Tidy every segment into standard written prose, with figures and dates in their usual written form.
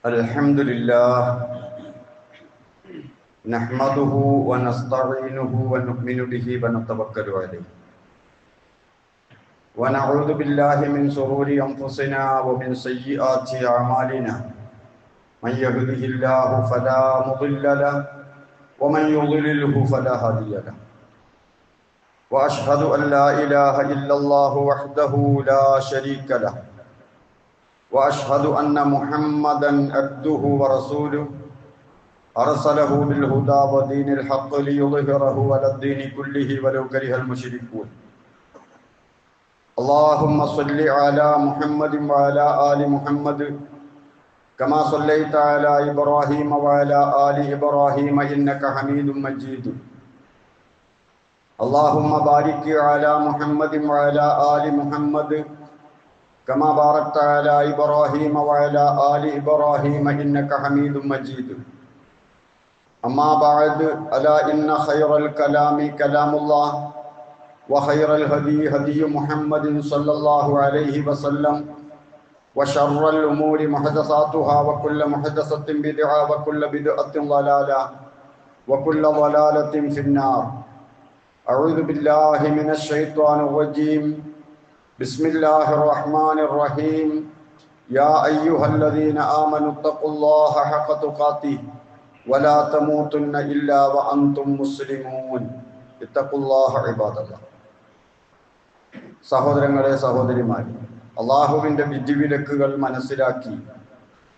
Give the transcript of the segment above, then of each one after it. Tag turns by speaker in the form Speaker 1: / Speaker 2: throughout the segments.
Speaker 1: Alhamdulillah, nahmaduhu wa nasta'inuhu wa nu'minu bihi wa natawakkalu alayhi wa na'udzu billahi min shururi anfusina wa min sayyiati a'malina man yahdihillahu fala mudilla lahu wa man yudlilhu fala hadiya lahu wa ashhadu an la ilaha illallah wahdahu la sharika lahu wa ashhadu anna Muhammadan abduhu wa rasuluhu arsalahu bil huda wa dinil haqq liyudhhirahu ala ad-din kullihi walau karihal musyrikun. Allahumma salli ala Muhammadin wa ala ali Muhammad kama sallaita ala Ibrahim wa ala ali Ibrahim innaka Hamidum Majid. Allahumma barik ala Muhammadin wa ala ali Muhammad kama barakta ala Ibrahim wa ala ali Ibrahim innaka Hamidum Majid. Amma ba'd, ala inna khayral kalami kalamullah wa khayral hadi hadi Muhammadin sallallahu alayhi wa sallam wa sharral umuri muhdathatuha wa kullu muhdathatin bid'ah wa kullu bid'atin dhalalah wa kullu dhalalatin fin nar. A'udzu billahi minasy syaithanir rajim. Bismillahirrahmanirrahim. Ya ayyuhalladzina amanu taqullaha haqqa tuqatih wa la tamutunna illa wa antum muslimun. ഇത്തഖുല്ലാഹ ഇബാദല്ലാഹ്. സഹോദരങ്ങളെ, സഹോദരിമാരെ, അള്ളാഹുവിൻ്റെ വിധിവിലക്കുകൾ മനസ്സിലാക്കി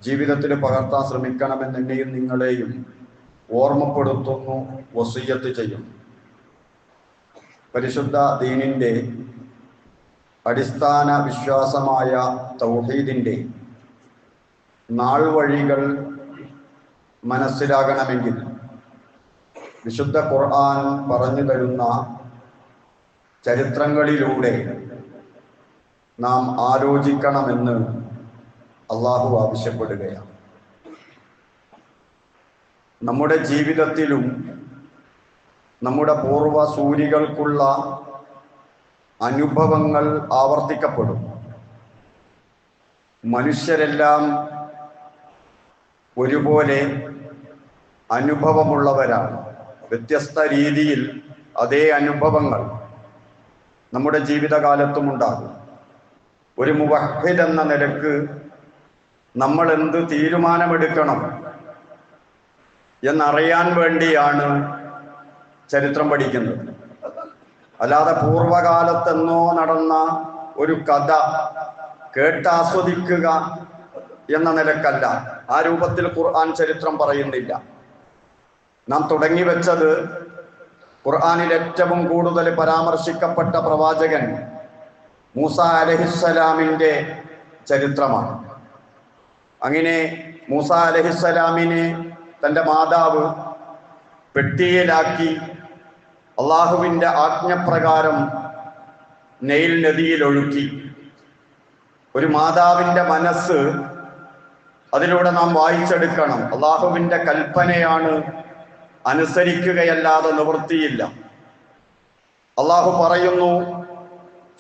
Speaker 1: ജീവിതത്തിൽ പകർത്താൻ ശ്രമിക്കണമെന്ന് എന്നെയും നിങ്ങളെയും ഓർമ്മപ്പെടുത്തുന്നു, വസിയ്യത്ത് ചെയ്യുന്നു. പരിശുദ്ധ ദീനിൻ്റെ അടിസ്ഥാന വിശ്വാസമായ തൗഹീദിൻ്റെ നാൾ വഴികൾ മനസ്സിലാകണമെങ്കിൽ വിശുദ്ധ ഖുർആൻ പറഞ്ഞു തരുന്ന ചരിത്രങ്ങളിലൂടെ നാം ആലോചിക്കണമെന്ന് അള്ളാഹു ആവശ്യപ്പെടുകയാണ്. നമ്മുടെ ജീവിതത്തിലും നമ്മുടെ പൂർവ്വസൂരികൾക്കുള്ള അനുഭവങ്ങൾ ആവർത്തിക്കപ്പെടും. മനുഷ്യരെല്ലാം ഒരുപോലെ അനുഭവമുള്ളവരാണ്. വ്യത്യസ്ത രീതിയിൽ അതേ അനുഭവങ്ങൾ നമ്മുടെ ജീവിതകാലത്തും ഉണ്ടാകും. ഒരു മുവഹ്ഹിദ് എന്ന നിലക്ക് നമ്മൾ എന്ത് തീരുമാനമെടുക്കണം എന്നറിയാൻ വേണ്ടിയാണ് ചരിത്രം പഠിക്കുന്നത്. അല്ലാതെ പൂർവകാലത്തെന്നോ നടന്ന ഒരു കഥ കേട്ടാസ്വദിക്കുക എന്ന നിലക്കല്ല. ആ രൂപത്തിൽ ഖുർആൻ ചരിത്രം പറയുന്നില്ല. നാം തുടങ്ങി വെച്ചത് ഖുർആനിൽ ഏറ്റവും കൂടുതൽ പരാമർശിക്കപ്പെട്ട പ്രവാചകൻ മൂസ അലൈഹിസ്സലാമിൻ്റെ ചരിത്രമാണ്. അങ്ങനെ മൂസ അലൈഹിസ്സലാമിനെ തൻ്റെ മാതാവ് പെട്ടിയിലാക്കി അള്ളാഹുവിൻ്റെ ആജ്ഞപ്രകാരം നൈൽ നദിയിൽ ഒഴുക്കി. ഒരു മാതാവിൻ്റെ മനസ്സ് അതിലൂടെ നാം വായിച്ചെടുക്കണം. അള്ളാഹുവിൻ്റെ കൽപ്പനയാണ്, അനുസരിക്കുകയല്ലാതെ നിവൃത്തിയില്ല. അള്ളാഹു പറയുന്നു,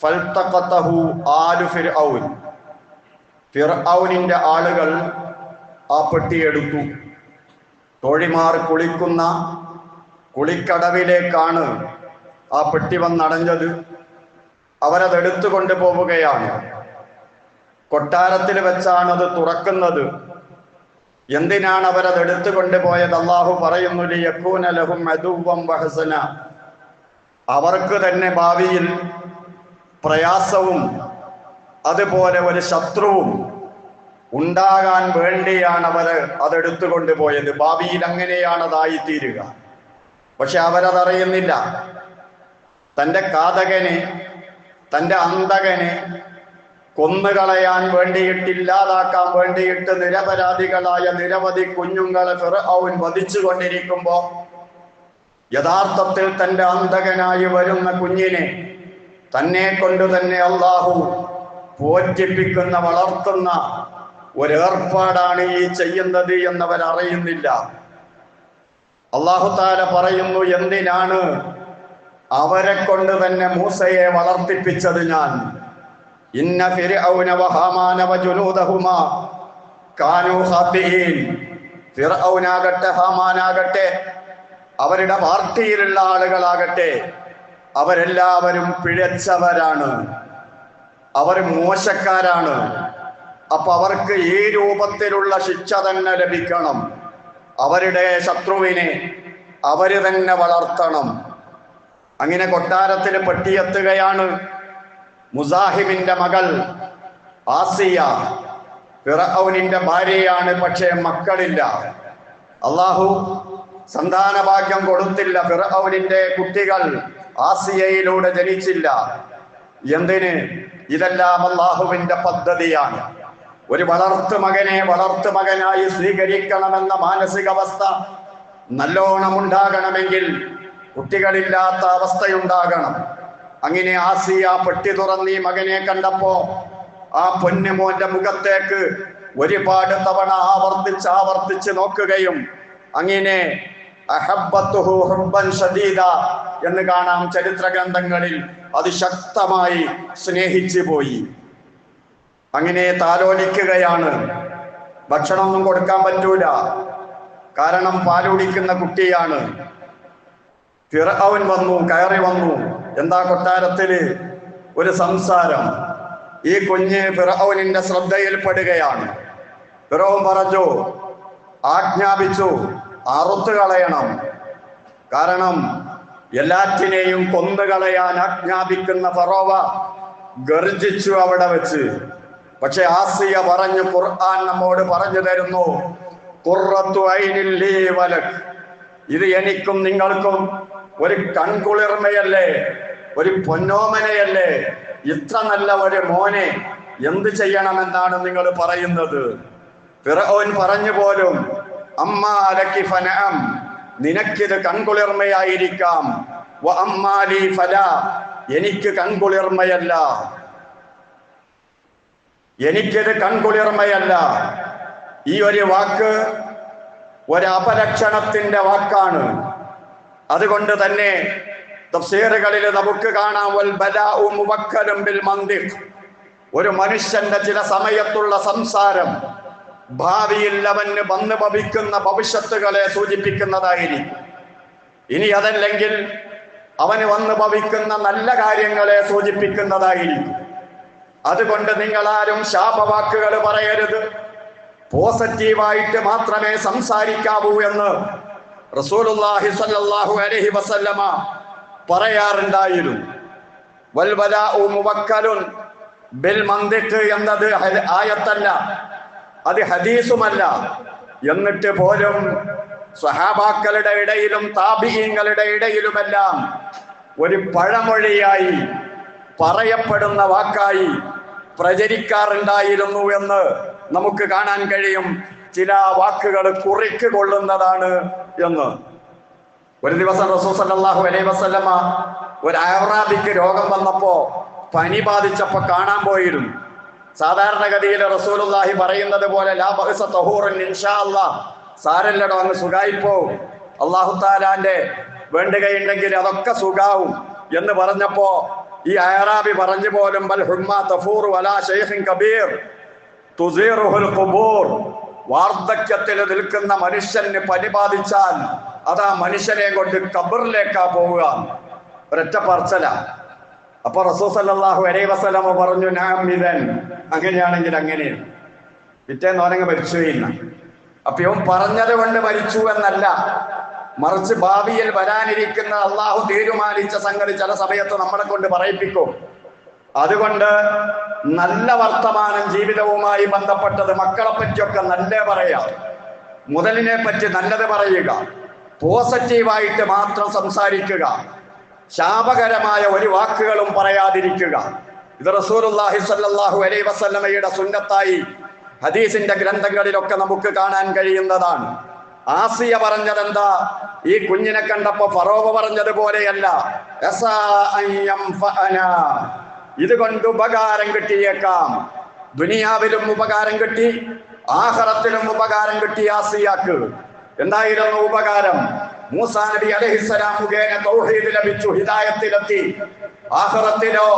Speaker 1: ഫൽതഖതഹു ആലു ഫിർഔൻ. ഫിർഔനിൻ്റെ ആളുകൾ ആ പെട്ടിയെടുത്തു. തോഴിമാർ കുളിക്കുന്ന കുളിക്കടവിലേക്കാണ് ആ പെട്ടി വന്നടഞ്ഞത്. അവരതെടുത്തു കൊണ്ടുപോവുകയാണ്. കൊട്ടാരത്തിൽ വെച്ചാണത് തുറക്കുന്നത്. എന്തിനാണ് അവരതെടുത്തു കൊണ്ടുപോയത്? അള്ളാഹു പറയുന്നു, ലിയകൂന ലഹും അദുവ്വൻ വഹസന. അവർക്ക് തന്നെ ഭാവിയിൽ പ്രയാസവും അതുപോലെ ഒരു ശത്രുവും ഉണ്ടാകാൻ വേണ്ടിയാണ് അവർ അതെടുത്തു കൊണ്ടുപോയത്. ഭാവിയിൽ അങ്ങനെയാണ് അതായിത്തീരുക. പക്ഷെ അവരതറിയുന്നില്ല. തൻ്റെ ഘാതകനെ, തൻ്റെ അന്തകനെ കൊന്നുകളയാൻ വേണ്ടിയിട്ട്, ഇല്ലാതാക്കാൻ വേണ്ടിയിട്ട് നിരപരാധികളായ നിരവധി കുഞ്ഞുങ്ങളെ ഫിർഔൻ വധിച്ചു കൊണ്ടിരിക്കുമ്പോൾ യഥാർത്ഥത്തിൽ തൻ്റെ അന്തകനായി വരുന്ന കുഞ്ഞിനെ തന്നെ കൊണ്ട് തന്നെ അള്ളാഹു പോറ്റിപ്പിക്കുന്ന, വളർത്തുന്ന ഒരേർപ്പാടാണ് ഈ ചെയ്യുന്നത് എന്നവരറിയുന്നില്ല. അല്ലാഹു തആല പറയുന്നു, എന്തിനാണ് അവരെ കൊണ്ട് തന്നെ മൂസയെ വളർത്തിപ്പിച്ചത് ഞാൻ. ഇന്ന ഫിർഔന വഹാമാന വജുനൂദഹുമാ കാനൂ ഖാതിഈൻ. ഫിർഔനാകട്ടെ ഹാമാനാകട്ടെ അവരുടെ പാർട്ടിയിലുള്ള ആളുകളാകട്ടെ അവരെല്ലാവരും പിഴച്ചവരാണ്, അവർ മോശക്കാരാണ്. അപ്പൊ അവർക്ക് ഈ രൂപത്തിലുള്ള ശിക്ഷ തന്നെ ലഭിക്കണം. അവരുടെ ശത്രുവിനെ അവര് തന്നെ വളർത്തണം. അങ്ങനെ കൊട്ടാരത്തിൽ പെട്ടിയെത്തുകയാണ് മുസാഹിമിന്റെ മകൾ ആസിയ. ഫിർഔനിന്റെ ഭാര്യയാണ്, പക്ഷേ മക്കളില്ല. അള്ളാഹു സന്താന ഭാഗ്യം കൊടുത്തില്ല. ഫിർഔനിന്റെ കുട്ടികൾ ആസിയയിലൂടെ ജനിച്ചില്ല. എന്തിന്? ഇതെല്ലാം അള്ളാഹുവിന്റെ പദ്ധതിയാണ്. ഒരു വളർത്തുമകനായി സ്വീകരിക്കണമെന്ന മാനസികാവസ്ഥ നല്ലോണം ഉണ്ടാകണമെങ്കിൽ കുട്ടികളില്ലാത്ത അവസ്ഥയുണ്ടാകണം. അങ്ങനെ ആസിയ പെട്ടി തുറന്നീ മകനെ കണ്ടപ്പോ ആ പൊന്നുമോന്റെ മുഖത്തേക്ക് ഒരുപാട് തവണ ആവർത്തിച്ച് നോക്കുകയും അങ്ങനെ അഹബ്ബത്തുഹു ഹുബ്ബൻ ശദീദ എന്ന് കാണാം ചരിത്ര ഗ്രന്ഥങ്ങളിൽ. അതിശക്തമായി സ്നേഹിച്ചു പോയി. അങ്ങനെ താലോലിക്കുകയാണ്. ഭക്ഷണമൊന്നും കൊടുക്കാൻ പറ്റൂല, കാരണം പാലുടിക്കുന്ന കുട്ടിയാണ്. ഫിർഔൻ കയറി വന്നു. എന്താ കൊട്ടാരത്തില് ഒരു സംസാരം. ഈ കുഞ്ഞ് ഫിർഔനിന്റെ ശ്രദ്ധയിൽപ്പെടുകയാണ്. ഫിർഔൻ പറഞ്ഞു, ആജ്ഞാപിച്ചു അറുത്തു കളയണം. കാരണം എല്ലാറ്റിനെയും കൊന്നുകളയാൻ ആജ്ഞാപിക്കുന്ന ഫറോവ ഗർജിച്ചു അവിടെ വെച്ച്. പക്ഷെ ആസിയ പറഞ്ഞു, ഖുർആൻ നമ്മോട് പറഞ്ഞു തരുന്നു, ഖുർറത്തു ഐനിൻ ലീ വലക്, ഇത് എനിക്കും നിങ്ങൾക്കും ഒരു കൺകുളിർമയല്ലേ, ഒരു പൊന്നോമനയല്ലേ. ഇത്ര നല്ല ഒരു മോനെ എന്ത് ചെയ്യണമെന്നാണ് നിങ്ങൾ പറയുന്നത്? ഫിർഔൻ പറഞ്ഞു പോലും, അമ്മാ ലക്കി ഫനഅം, നിനക്കിത് കൺകുളിർമയായിരിക്കാം, വ അമ്മാ ലീ ഫലാ, എനിക്ക് കൺകുളിർമയല്ല, എനിക്കിത് കൺകുളിർമയല്ല. ഈ ഒരു വാക്ക് ഒരു അപലക്ഷണത്തിന്റെ വാക്കാണ്. അതുകൊണ്ട് തന്നെ തഫ്സീറുകളിൽ നമുക്ക് കാണാം, വൽ ബലാഉ മുവക്കലും ബിൽ മന്തിഖ്, ഒരു മനുഷ്യന്റെ ചില സമയത്തുള്ള സംസാരം ഭാവിയിൽ അവന് വന്നു ഭവിക്കുന്ന ഭവിഷ്യത്തുകളെ സൂചിപ്പിക്കുന്നതായിരിക്കും. ഇനി അതല്ലെങ്കിൽ അവന് വന്നു ഭവിക്കുന്ന നല്ല കാര്യങ്ങളെ സൂചിപ്പിക്കുന്നതായിരിക്കും. അതുകൊണ്ട് നിങ്ങളാരും ശാപവാക്കുകൾ പറയരുത്, പോസിറ്റീവായിട്ട് മാത്രമേ സംസാരിക്കാവൂ എന്ന് റസൂലുള്ളാഹി സ്വല്ലല്ലാഹു അലൈഹി വസല്ലമ പറയാറുണ്ടായിരുന്നു. വൽ ബലാഉ മുവക്കലുൻ ബിൽ മന്തിഖ് എന്നത് ആയത്തല്ല, അത് ഹദീസുമല്ല. എന്നിട്ട് പോലും സ്വഹാബാക്കളുടെ ഇടയിലും താബിഈങ്ങളുടെ ഇടയിലുമെല്ലാം ഒരു പഴമൊഴിയായി പറയപ്പെടുന്ന വാക്കായി പ്രചരിക്കാറുണ്ടായിരുന്നു എന്ന് നമുക്ക് കാണാൻ കഴിയും. ചില വാക്കുകൾ കുറിക്ക് കൊള്ളുന്നതാണ് എന്ന്. ഒരു ദിവസം റസൂൽ സല്ലല്ലാഹു അലൈഹി വസല്ലമ ഒരു അഅറാബിക്ക് രോഗം വന്നപ്പോ, പനി ബാധിച്ചപ്പോ കാണാൻ പോയിരുന്നു. സാധാരണഗതിയിൽ റസൂലുള്ളാഹി പറയുന്നത് പോലെ ലാ ബഅസ തഹൂറൻ ഇൻഷാ അല്ലാഹ്, സാരല്ലടോ അങ്ങ് സുഖായിപ്പോ, അല്ലാഹു തആലാന്റെ വേണ്ടുകയുണ്ടെങ്കിൽ അതൊക്കെ സുഖാവും എന്ന് പറഞ്ഞപ്പോ ഈ അഅറാബി പറഞ്ഞു പോലും, ബൽ ഹുമ്മ തഫൂർ വലാ ശൈഖിൻ കബീർ തുസീറുൽ ഖുബൂർ, വാർദ്ധക്യത്തിൽ നിൽക്കുന്ന മനുഷ്യന് പനി ബാധിച്ചാൽ അതാ മനുഷ്യനെ കൊണ്ട് ഖബറിലേക്കാ പോവുക. ഒരൊറ്റ പറച്ചല. അപ്പൊ റസൂൽ സല്ലല്ലാഹു അലൈഹി വസല്ലമ പറഞ്ഞു, നഅം ഇദൻ, അങ്ങനെയാണെങ്കിൽ അങ്ങനെ. പിറ്റേന്ന് ഓനങ്ങ് മരിച്ചുകയില്ല. അപ്പൊ ഇവൻ പറഞ്ഞത് കൊണ്ട് മരിച്ചു എന്നല്ല, മറിച്ച് ഭാവിയിൽ വരാനിരിക്കുന്ന അള്ളാഹു തീരുമാനിച്ച സംഗതി ചില സമയത്ത് നമ്മളെ കൊണ്ട് പറയിപ്പിക്കും. അതുകൊണ്ട് നല്ല വർത്തമാനം ജീവിതവുമായി ബന്ധപ്പെട്ടത്, മക്കളെ പറ്റിയൊക്കെ നല്ലത് പറയാം, മുതലിനെ പറ്റി നല്ലത് പറയുക, പോസിറ്റീവായിട്ട് മാത്രം സംസാരിക്കുക, ശാപകരമായ ഒരു വാക്കുകളും പറയാതിരിക്കുക. ഇത് റസൂലുള്ളാഹി സ്വല്ലല്ലാഹു അലൈഹി വസല്ലമയുടെ സുന്നത്തായി ഹദീസിന്റെ ഗ്രന്ഥങ്ങളിലൊക്കെ നമുക്ക് കാണാൻ കഴിയുന്നതാണ്. ആസിയ പറഞ്ഞതെന്താ? ഈ കുഞ്ഞിനെ കണ്ടപ്പോ ഫറോവ പറഞ്ഞതുപോലെയല്ല, ഇതുകൊണ്ട് ഉപകാരം കിട്ടിയേക്കാം, ദുനിയാവിലും ഉപകാരം കിട്ടി, ആഖിറത്തിലും ഉപകാരം കിട്ടി. ആസിയാക്ക് എന്തായിരുന്നു ഉപകാരം? മൂസാ നബി അലൈഹിസ്സലാം മുഖേന തൗഹീദ് ലഭിച്ചു, ഹിദായത്തിലെത്തി. ആഖിറത്തിലോ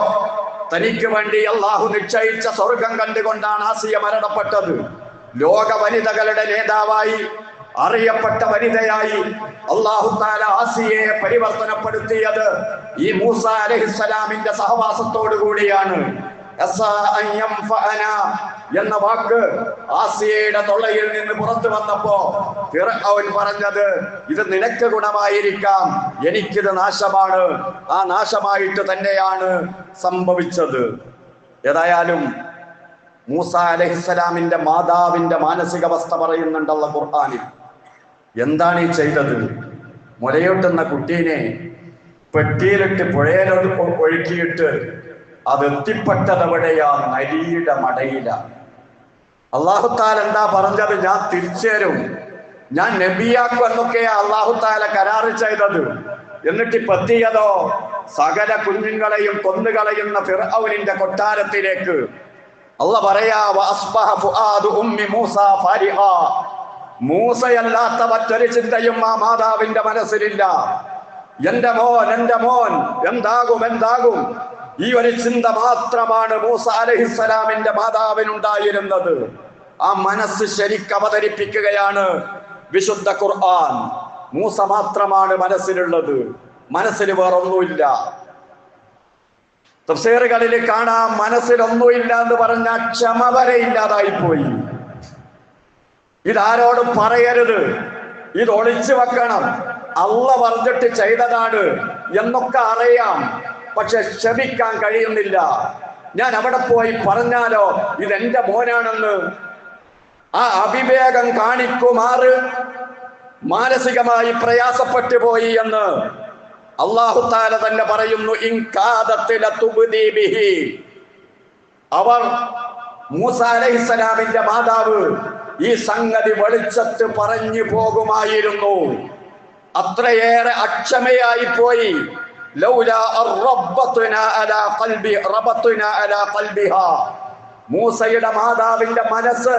Speaker 1: തനിക്ക് വേണ്ടി അള്ളാഹു നിശ്ചയിച്ച സ്വർഗം കണ്ടുകൊണ്ടാണ് ആസിയ മരണപ്പെട്ടത്. ലോക വനിതകളുടെ നേതാവായി, അറിയപ്പെട്ട വനിതയായി അല്ലാഹു തആല ആസിയയെ പരിവർത്തനപ്പെടുത്തിയത് ഈ മൂസ അലൈഹിസ്സലാമിന്റെ സഹവാസത്തോടു കൂടിയാണ്. എന്ന വാക്ക് ആസിയയുടെ തൊള്ളയിൽ നിന്ന് പുറത്തു വന്നപ്പോ ഫിർഔൻ പറഞ്ഞത്, ഇത് നിനക്ക് ഗുണമായിരിക്കാം, എനിക്കിത് നാശമാണ്. ആ നാശമായിട്ട് തന്നെയാണ് സംഭവിച്ചത്. ഏതായാലും മൂസ അലൈഹിസ്സലാമിന്റെ മാതാവിന്റെ മാനസികാവസ്ഥ പറയുന്നുണ്ടല്ലോ ഖുർആനിൽ. എന്താണ് ഈ ചെയ്തത്? മുലയൂട്ടുന്ന കുട്ടീനെ പെട്ടിയിലിട്ട് പുഴയിൽ ഒഴുക്കിയിട്ട് അത് എത്തിപ്പെട്ടതെവിടെയാ? നരിയുടെ മടയില. അല്ലാഹു തആല എന്താ പറഞ്ഞത്? ഞാൻ തിരിച്ചുതരും, ഞാൻ നബിയാക്കും എന്നൊക്കെയാ അല്ലാഹു തആല കരാറ് ചെയ്തത്. എന്നിട്ട് ഇപ്പൊ എത്തിയതോ സകല കുഞ്ഞുങ്ങളെയും കൊന്നുകളയുന്ന ഫിർഔനിന്റെ കൊട്ടാരത്തിലേക്ക്. അല്ലാഹു പറയാ, വഅസ്ബഹ ഫുആദു ഉമ്മി മൂസ ഫാരിഹ. മൂസയല്ലാത്ത മറ്റൊരു ചിന്തയും ആ മാതാവിന്റെ മനസ്സിലില്ല. എന്റെ മോൻ എന്താകും ഈ ഒരു ചിന്ത മാത്രമാണ് മൂസ അലൈഹിസ്സലാമിന്റെ മാതാവിനുണ്ടായിരുന്നത്. ആ മനസ്സ് ശരിക്ക് അവതരിപ്പിക്കുകയാണ് വിശുദ്ധ ഖുർആൻ. മൂസ മാത്രമാണ് മനസ്സിലുള്ളത്, മനസ്സിൽ വേറൊന്നുമില്ല. തഫ്സീറുകളിൽ കാണാം, മനസ്സിലൊന്നുമില്ല എന്ന് പറഞ്ഞ ക്ഷമ വരെ ഇല്ലാതായി പോയി. ഇതാരോടും പറയരുത്, ഇത് ഒളിച്ചു വെക്കണം, അള്ളാഹ് പറഞ്ഞിട്ട് ചെയ്തതാണ് എന്നൊക്കെ അറിയാം, പക്ഷെ ക്ഷമിക്കാൻ കഴിയുന്നില്ല. ഞാൻ അവിടെ പോയി പറഞ്ഞാലോ ഇതെന്റെ മോനാണെന്ന്? ആ അവിവേകം കാണിക്കുമാറ് മാനസികമായി പ്രയാസപ്പെട്ടു പോയി എന്ന് അല്ലാഹു തആല തന്നെ പറയുന്നു. അവർ മൂസ അലൈഹിസ്സലാമിന്റെ മാതാവ് ഈ സംഗതി വെളിച്ചത്ത് പറഞ്ഞു പോകുമായിരുന്നു. അത്രയേറെ അക്ഷമയായി പോയി. മൂസയുടെ മാതാവിന്റെ മനസ്സ്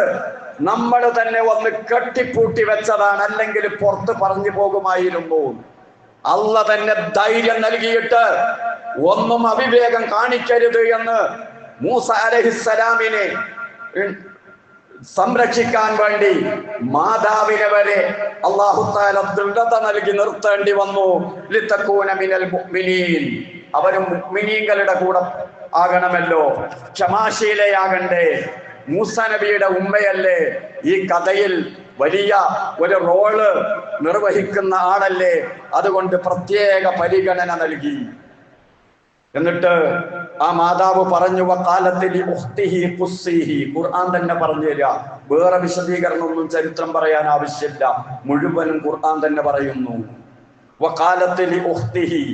Speaker 1: നമ്മൾ തന്നെ ഒന്ന് കെട്ടിപ്പൂട്ടി വെച്ചതാണ്, അല്ലെങ്കിൽ പുറത്ത് പറഞ്ഞു പോകുമായിരുന്നു. അല്ലാഹ് തന്നെ ധൈര്യം നൽകിയിട്ട് ഒന്നും അവിവേകം കാണിക്കരുത് എന്ന് മൂസ അലൈഹിസ്സലാമിനെ സംരക്ഷിക്കാൻ വേണ്ടി മാതാവിനെ വരെ അല്ലാഹു തആല ദൃഢത നൽകി നിർത്തേണ്ടി വന്നു. ലിതകൂന മിനൽ മുഅ്മിനീൻ, അവരും മുഅ്മിനീങ്ങളുടെ കൂടെ ആകണമല്ലോ, ക്ഷമാശീലയാകണ്ടേ. മൂസ നബിയുടെ ഉമ്മയല്ലേ ഈ കഥയിൽ വലിയ ഒരു റോള് നിർവഹിക്കുന്ന ആളല്ലേ, അതുകൊണ്ട് പ്രത്യേക പരിഗണന നൽകി. എന്നിട്ട് ആ മാതാവ് പറഞ്ഞു, ഖുർആൻ തന്നെ പറഞ്ഞു തരിക, വേറെ വിശദീകരണമൊന്നും ചരിത്രം പറയാൻ ആവശ്യമില്ല, മുഴുവനും ഖുർആൻ തന്നെ പറയുന്നു. വഖാലത്തിലി ഉഖ്തിഹി,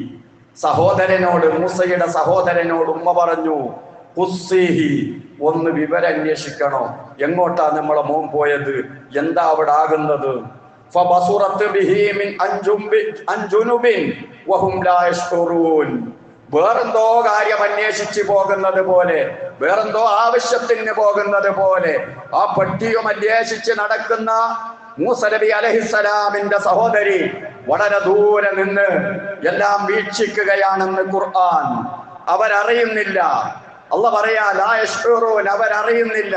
Speaker 1: സഹോദരനോട്, മൂസയുടെ സഹോദരനോട് ഉമ്മ പറഞ്ഞു, ഖുസ്സിഹി, ഒന്ന് വിവരം അന്വേഷിക്കണോ, എങ്ങോട്ടാ നമ്മളെ മോൻ പോയത്, എന്താ അവിടെ ആകുന്നത്? ഫബസുറത്ത് ബിഹി മിൻ അൻജുനുബിൻ വഹും ലാ യശ്കുറൂൻ. വേറെന്തോ കാര്യം അന്വേഷിച്ചു പോകുന്നത് പോലെ, വേറെന്തോ ആവശ്യത്തിന് പോകുന്നത് പോലെ ആ പെട്ടിയും അന്വേഷിച്ച് നടക്കുന്ന മൂസ നബി അലൈഹിസ്സലാമിന്റെ സഹോദരി വളരെ ദൂരെ നിന്ന് എല്ലാം വീക്ഷിക്കുകയാണെന്ന് ഖുർആൻ. അവരറിയുന്നില്ല, അല്ലാഹ് പറയാ ലാ യശ്ഉറൂൻ, അവരറിയുന്നില്ല.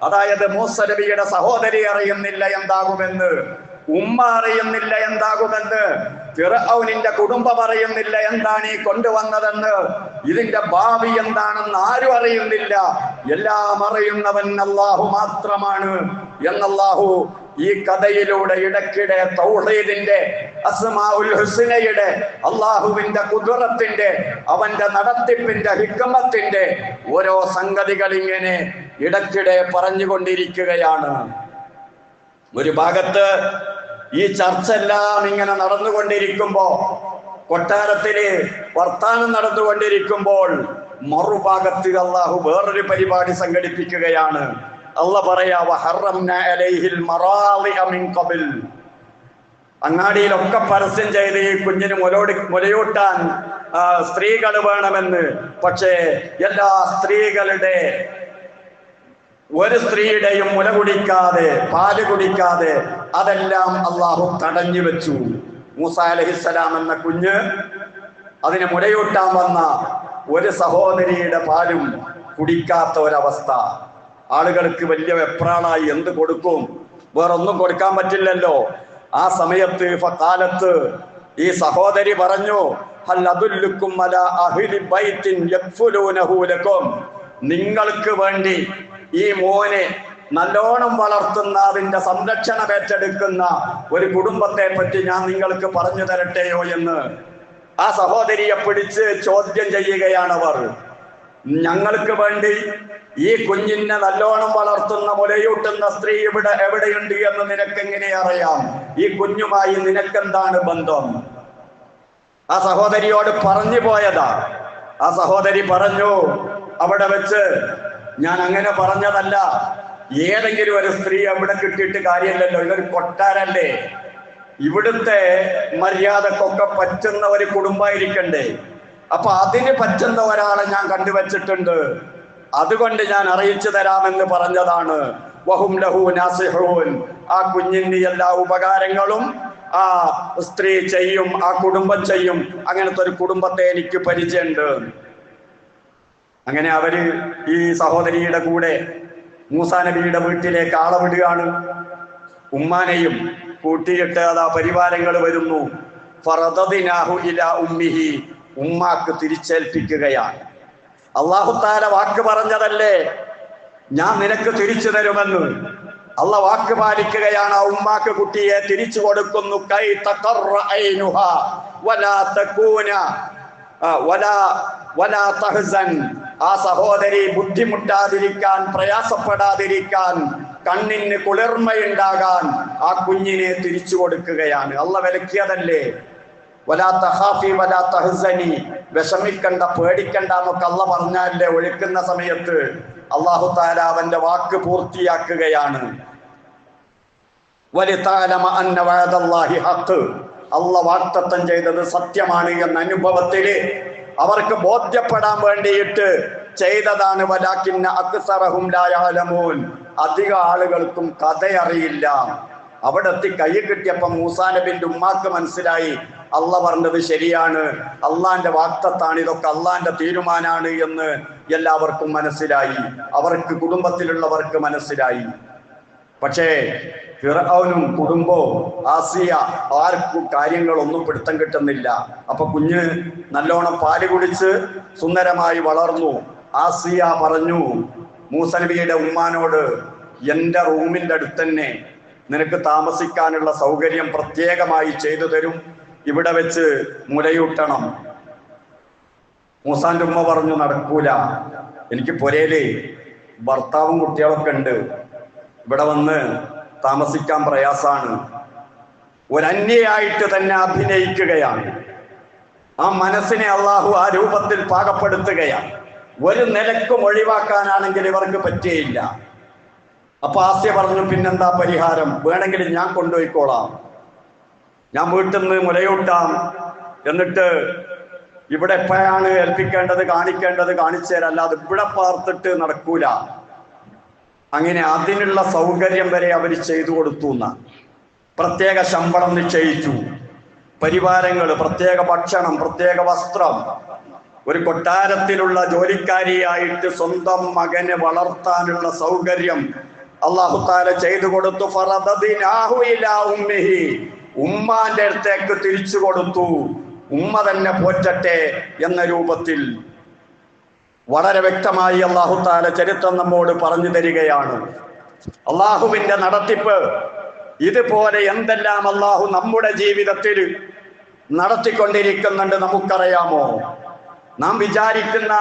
Speaker 1: അതായത് മൂസ നബിയുടെ സഹോദരി അറിയുന്നില്ല എന്താകുമെന്ന്, ഉമ്മ അറിയുന്നില്ല എന്താകുമെന്ന്, ഫിർഔനിന്റെ കുടുംബം അറിയുന്നില്ല എന്താണ് ഈ കൊണ്ടുവന്നതെന്ന്, ഇതിന്റെ ഭാവി എന്താണെന്ന് ആരും അറിയുന്നില്ല. എല്ലാം അറിയുന്നവൻ അല്ലാഹു മാത്രമാണ് എന്നല്ലാഹു ഈ കഥയിലൂടെ ഇടയ്ക്കിടെ തൗഹീദിന്റെ, അസ്മാഉൽ ഹുസ്നയുടെ, അല്ലാഹുവിന്റെ ഖുദ്റത്തിന്റെ, അവന്റെ നടത്തിപ്പിന്റെ, ഹിക്മത്തിന്റെ ഓരോ സംഗതികൾ ഇങ്ങനെ ഇടയ്ക്കിടെ പറഞ്ഞുകൊണ്ടിരിക്കുകയാണ്. ഒരു ഭാഗത്ത് ഈ ചർച്ച എല്ലാം ഇങ്ങനെ നടന്നുകൊണ്ടിരിക്കുമ്പോ, കൊട്ടാരത്തില് വർത്താനം നടന്നുകൊണ്ടിരിക്കുമ്പോൾ, മറുഭാഗത്ത് അല്ലാഹു വേറൊരു പരിപാടി സംഘടിപ്പിക്കുകയാണ്. അല്ലാഹ് പറയാ, വഹറംനാ അലൈഹിൽ മറാളിഅ മിൻ ഖബൽ. അങ്ങാടിയിലൊക്കെ പരസ്യം ചെയ്ത് ഈ കുഞ്ഞിന് മുലയൂട്ടാൻ സ്ത്രീകൾ വേണമെന്ന്. പക്ഷേ എല്ലാ സ്ത്രീകളുടെ, ഒരു സ്ത്രീയുടെയും മുല കുടിക്കാതെ, പാല് കുടിക്കാതെ അതെല്ലാം അല്ലാഹു തടഞ്ഞു വെച്ചു. മൂസ അലൈഹിസ്സലാം എന്ന കുഞ്ഞ്, അതിന് മുലയൂട്ടാൻ വന്ന ഒരു സഹോദരിയുടെ പാലും കുടിക്കാത്ത ഒരവസ്ഥ. ആളുകൾക്ക് വലിയ വെപ്രാളായി. എന്ത് കൊടുക്കും? വേറൊന്നും കൊടുക്കാൻ പറ്റില്ലല്ലോ. ആ സമയത്ത് ഫഖാലത്ത് ഈ സഹോദരി പറഞ്ഞു, ഹൽ അദുല്ലുക്കും അലാ അഹ്ലി ബൈത്തിൻ യക്ഫുലൂനഹു ലക്കും, നിങ്ങൾക്ക് വേണ്ടി ഈ മോനെ നല്ലോണം വളർത്തുന്ന, അതിന്റെ സംരക്ഷണം ഏറ്റെടുക്കുന്ന ഒരു കുടുംബത്തെ പറ്റി ഞാൻ നിങ്ങൾക്ക് പറഞ്ഞു തരട്ടെയോ എന്ന് ആ സഹോദരിയെ പിടിച്ച് ചോദ്യം ചെയ്യുകയാണവർ. ഞങ്ങൾക്ക് വേണ്ടി ഈ കുഞ്ഞിനെ നല്ലോണം വളർത്തുന്ന, മുലയൂട്ടുന്ന സ്ത്രീ എവിടെയുണ്ട് എന്ന് നിനക്കെങ്ങനെ അറിയാം? ഈ കുഞ്ഞുമായി നിനക്കെന്താണ് ബന്ധം? ആ സഹോദരിയോട് പറഞ്ഞു പോയതാ. ആ സഹോദരി പറഞ്ഞു അവിടെ വെച്ച്, ഞാൻ അങ്ങനെ പറഞ്ഞതല്ല. ഏതെങ്കിലും ഒരു സ്ത്രീ അവിടെ കിട്ടിയിട്ട് കാര്യമില്ലല്ലോ, ഇതൊരു കൊട്ടാരല്ലേ, ഇവിടുത്തെ മര്യാദക്കൊക്കെ പറ്റുന്ന ഒരു കുടുംബമായിരിക്കണ്ടേ. അപ്പൊ അതിന് പറ്റുന്ന ഒരാളെ ഞാൻ കണ്ടുവച്ചിട്ടുണ്ട്, അതുകൊണ്ട് ഞാൻ അറിയിച്ചു തരാമെന്ന് പറഞ്ഞതാണ്. വഹും ലഹു നാസിഹൂൻ, ആ കുഞ്ഞിന് എല്ലാ ഉപകാരങ്ങളും ആ സ്ത്രീ ചെയ്യും, ആ കുടുംബം ചെയ്യും. അങ്ങനത്തെ ഒരു കുടുംബത്തെ എനിക്ക് പരിചയമുണ്ട്. അങ്ങനെ അവര് ഈ സഹോദരിയുടെ കൂടെ മൂസാ നബിയുടെ വീട്ടിലേക്ക് ആളെ വിടുകയാണ്. ഉമ്മാനെയും കൂട്ടിയിട്ട് അതാ പരിവാരങ്ങൾ വരുന്നു. ഫറദദിനാഹു ഇലാ ഉമ്മിഹി, ഉമ്മാക്ക് തിരിച്ചേൽപ്പിക്കുകയാണ്. അല്ലാഹു തആല വാക്ക് പറഞ്ഞതല്ലേ, ഞാൻ നിനക്ക് തിരിച്ചു തരുമെന്ന്. അള്ള വാക്ക് പാലിക്കുകയാണ്. ആ ഉമ്മാക്ക് കുട്ടിയെ തിരിച്ചു കൊടുക്കുന്നു. കൈ തഖറ ഐനുഹാ വലാ തകൂന വലാ തഹ്സൻ, ആ സഹോദരി ബുദ്ധിമുട്ടാതിരിക്കാൻ, പ്രയാസപ്പെടാതിരിക്കാൻ, കണ്ണിന് കുളിർമയുണ്ടാകാൻ ആ കുഞ്ഞിനെ തിരിച്ചു കൊടുക്കുകയാണ്. അള്ള വിലക്കിയതല്ലേ. വലാ തഖാഫി വലാ തഹ്സനി, വിഷമിക്കണ്ട, പേടിക്കണ്ട എന്നൊക്കെ അള്ള പറഞ്ഞാലേ ഒഴുക്കുന്ന സമയത്ത് അല്ലാഹു തആല അവന്റെ വാക്ക് പൂർത്തിയാക്കുകയാണ്. വലിതഅലമ അന്ന വഅദല്ലാഹി ഹഖ്, അള്ള വാഗ്ദത്തം ചെയ്തത് സത്യമാണ് എന്ന അനുഭവത്തില് അവർക്ക് ബോധ്യപ്പെടാൻ വേണ്ടിയിട്ട് ചെയ്തതാണ്. വലാകിന്ന അക്സറഹും ലാ യഅലമൂൻ, അധിക ആളുകൾക്കും കഥയറിയില്ല. അവിടെ എത്തി കൈ കിട്ടിയപ്പോ മൂസാ നബിന്റെ ഉമ്മാക്ക് മനസ്സിലായി അള്ള പറഞ്ഞത് ശരിയാണ്, അള്ളാന്റെ വാഗ്ദത്താണ്, ഇതൊക്കെ അള്ളാന്റെ തീരുമാനാണ് എന്ന് എല്ലാവർക്കും മനസ്സിലായി. അവർക്ക്, കുടുംബത്തിലുള്ളവർക്ക് മനസ്സിലായി. പക്ഷേ ഫിർഔനും കുടുംബവും ആസിയ ആർക്കും കാര്യങ്ങളൊന്നും പിടുത്തം കിട്ടുന്നില്ല. അപ്പൊ കുഞ്ഞ് നല്ലോണം പാല് കുടിച്ച് സുന്ദരമായി വളർന്നു. ആസിയ പറഞ്ഞു മൂസാ നബിയുടെ ഉമ്മാനോട്, എന്റെ റൂമിന്റെ അടുത്ത് തന്നെ നിനക്ക് താമസിക്കാനുള്ള സൗകര്യം പ്രത്യേകമായി ചെയ്തു തരും, ഇവിടെ വെച്ച് മുലയൂട്ടണം. മൂസാന്റെ ഉമ്മ പറഞ്ഞു, നടക്കൂല, എനിക്ക് പുരയില് ഭർത്താവും കുട്ടികളൊക്കെ ഉണ്ട്, ഇവിടെ വന്ന് താമസിക്കാൻ പ്രയാസാണ്. ഒരന്യയായിട്ട് തന്നെ അഭിനയിക്കുകയാണ്. ആ മനസ്സിനെ അള്ളാഹു ആ രൂപത്തിൽ പാകപ്പെടുത്തുകയാണ്. ഒരു നിലക്കും ഒഴിവാക്കാനാണെങ്കിൽ ഇവർക്ക് പറ്റിയില്ല. അപ്പൊ ആസ്യ പറഞ്ഞു, പിന്നെന്താ പരിഹാരം? വേണമെങ്കിൽ ഞാൻ കൊണ്ടുപോയിക്കോളാം, ഞാൻ വീട്ടിൽ നിന്ന് മുലയൂട്ടാം, എന്നിട്ട് ഇവിടെ എപ്പോഴാണ് ഏൽപ്പിക്കേണ്ടത്, കാണിക്കേണ്ടത് കാണിച്ചു തരാം, അല്ലാതെ ഇവിടെ പാർത്തിട്ട് നടക്കൂല. അങ്ങനെ അതിനുള്ള സൗകര്യം വരെ അവർ ചെയ്തു കൊടുത്തു. പ്രത്യേക ശമ്പളം നിശ്ചയിച്ചു, പരിവാരങ്ങൾ, പ്രത്യേക ഭക്ഷണം, പ്രത്യേക വസ്ത്രം. ഒരു കൊട്ടാരത്തിലുള്ള ജോലിക്കാരിയായിട്ട് സ്വന്തം മകനെ വളർത്താനുള്ള സൗകര്യം അല്ലാഹു തആല ചെയ്തു കൊടുത്തു. ഫറദദിനാഹു ഇലാ ഉമ്മിഹി, ഉമ്മാന്റെ അടുത്തേക്ക് തിരിച്ചു കൊടുത്തു. ഉമ്മ തന്നെ പോറ്റട്ടെ എന്ന രൂപത്തിൽ വളരെ വ്യക്തമായി അല്ലാഹു തആല ചരിത്രം നമ്മോട് പറഞ്ഞു തരികയാണ്. അള്ളാഹുവിന്റെ നടത്തിപ്പ് ഇതുപോലെ എന്തെല്ലാം അള്ളാഹു നമ്മുടെ ജീവിതത്തിൽ നടത്തിക്കൊണ്ടിരിക്കുന്നുണ്ട് നമുക്കറിയാമോ? നാം വിചാരിക്കുന്ന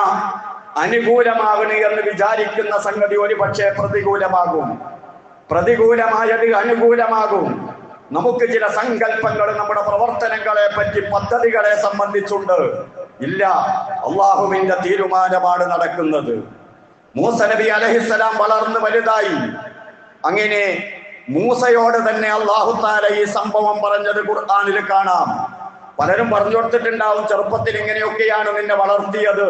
Speaker 1: അനുകൂലമാകണി എന്ന് വിചാരിക്കുന്ന സംഗതി ഒരു പക്ഷേ പ്രതികൂലമാകും, പ്രതികൂലമായത് അനുകൂലമാകും. നമുക്ക് ചില സങ്കല്പങ്ങൾ നമ്മുടെ പ്രവർത്തനങ്ങളെ പറ്റി, പദ്ധതികളെ സംബന്ധിച്ചുണ്ട്. ഇല്ല, അള്ളാഹുവിന്റെ തീരുമാനമാണ് നടക്കുന്നത്. മൂസാ നബി അലൈഹിസ്സലാം വളർന്ന് വലുതായി. അങ്ങനെ മൂസയോട് തന്നെ അല്ലാഹു തആല ഈ സംഭവം പറഞ്ഞത് ഖുർആനിൽ കാണാം. പലരും പറഞ്ഞു കൊടുത്തിട്ടുണ്ടാവും, ചെറുപ്പത്തിൽ ഇങ്ങനെയൊക്കെയാണ് നിന്നെ വളർത്തിയത്.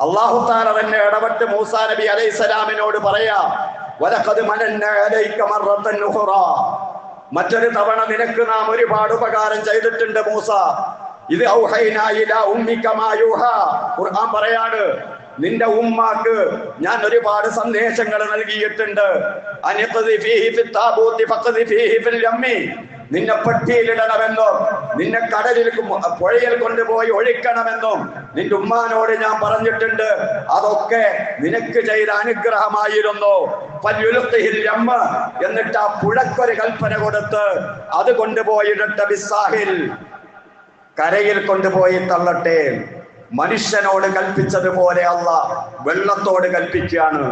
Speaker 1: അല്ലാഹു തആല തന്നെ ഇടപെട്ട് മൂസാ നബി അലൈഹിസ്സലാമിനോട് പറയാ, വലഖദ് മനന്ന അലൈക മറത്തൻ ഉഖറാ, മറ്റൊരു തവണ നിനക്ക് നാം ഒരുപാട് ഉപകാരം ചെയ്തിട്ടുണ്ട് മൂസ. ഇത് ഔഹൈനാ ഇലാ ഉമ്മിക മാ യൂഹാ, ഖുർആൻ പറയാണ്, നിന്റെ ഉമ്മാക്ക് ഞാൻ ഒരുപാട് സന്ദേശങ്ങൾ നൽകിയിട്ടുണ്ട്. നിന്നെ പെട്ടിയിലിടണമെന്നും നിന്നെ കടലിൽ പുഴയിൽ കൊണ്ടുപോയി ഒഴിക്കണമെന്നും നിന്റെ ഉമ്മാനോട് ഞാൻ പറഞ്ഞിട്ടുണ്ട്. അതൊക്കെ നിനക്ക് ചെയ്ത അനുഗ്രഹമായിരുന്നു. എന്നിട്ട് ആ പുഴക്കൊരു കൽപ്പന കൊടുത്ത് അത് കൊണ്ടുപോയിടട്ടെ ബിസാഹിൽ, കരയിൽ കൊണ്ടുപോയി തള്ളട്ടെ. മനുഷ്യനോട് കൽപ്പിച്ചതുപോലെ അല്ലാഹ് വെള്ളത്തോട് കൽപ്പിക്കുകയാണ്,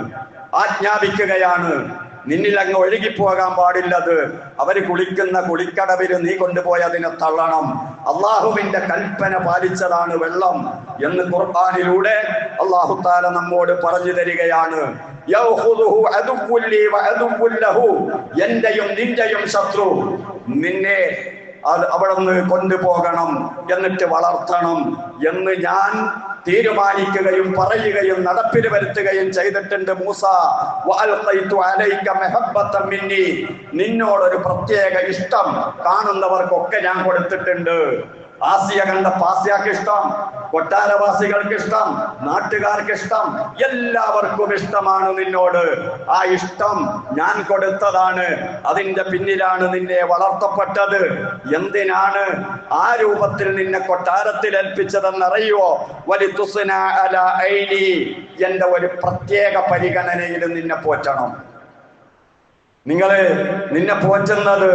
Speaker 1: ആജ്ഞാപിക്കുകയാണ്. നിന്നിൽ അങ്ങ് ഒഴുകിപ്പോകാൻ പാടില്ലത്. അവര് കുളിക്കുന്ന കുളിക്കടവില് നീ കൊണ്ടുപോയി അതിനെ തള്ളണം. അള്ളാഹുവിന്റെ കൽപ്പന പാലിച്ചതാണ് വെള്ളം എന്ന് ഖുർആനിലൂടെ അല്ലാഹു തആല നമ്മോട് പറഞ്ഞു തരികയാണ്. എന്റെയും നിന്റെയും ശത്രു നിന്നെ അവിടെ നിന്ന് കൊണ്ടുപോകണം, എന്നിട്ട് വളർത്തണം എന്ന് ഞാൻ തീരുമാനിക്കുകയും പറയുകയും നടപ്പിൽ വരുത്തുകയും ചെയ്തിട്ടുണ്ട്. മൂസ, നിന്നോടൊരു പ്രത്യേക ഇഷ്ടം കാണുന്നവർക്കൊക്കെ ഞാൻ കൊടുത്തിട്ടുണ്ട്. ആസിയ കണ്ട പാസ്യാക്ക് ഇഷ്ടം, കൊട്ടാരവാസികൾക്ക് ഇഷ്ടം, നാട്ടുകാർക്ക് ഇഷ്ടം, എല്ലാവർക്കും ഇഷ്ടമാണ് നിന്നോട്. ആ ഇഷ്ടം ഞാൻ കൊടുത്തതാണ്. അതിന്റെ പിന്നിലാണ് നിന്നെ വളർത്തപ്പെട്ടത്. എന്തിനാണ് ആ രൂപത്തിൽ നിന്നെ കൊട്ടാരത്തിൽ ഏൽപ്പിച്ചതെന്നറിയുവോ? എന്റെ ഒരു പ്രത്യേക പരിഗണനയിൽ നിന്നെ പോറ്റണം. നിന്നെ പോറ്റുന്നത്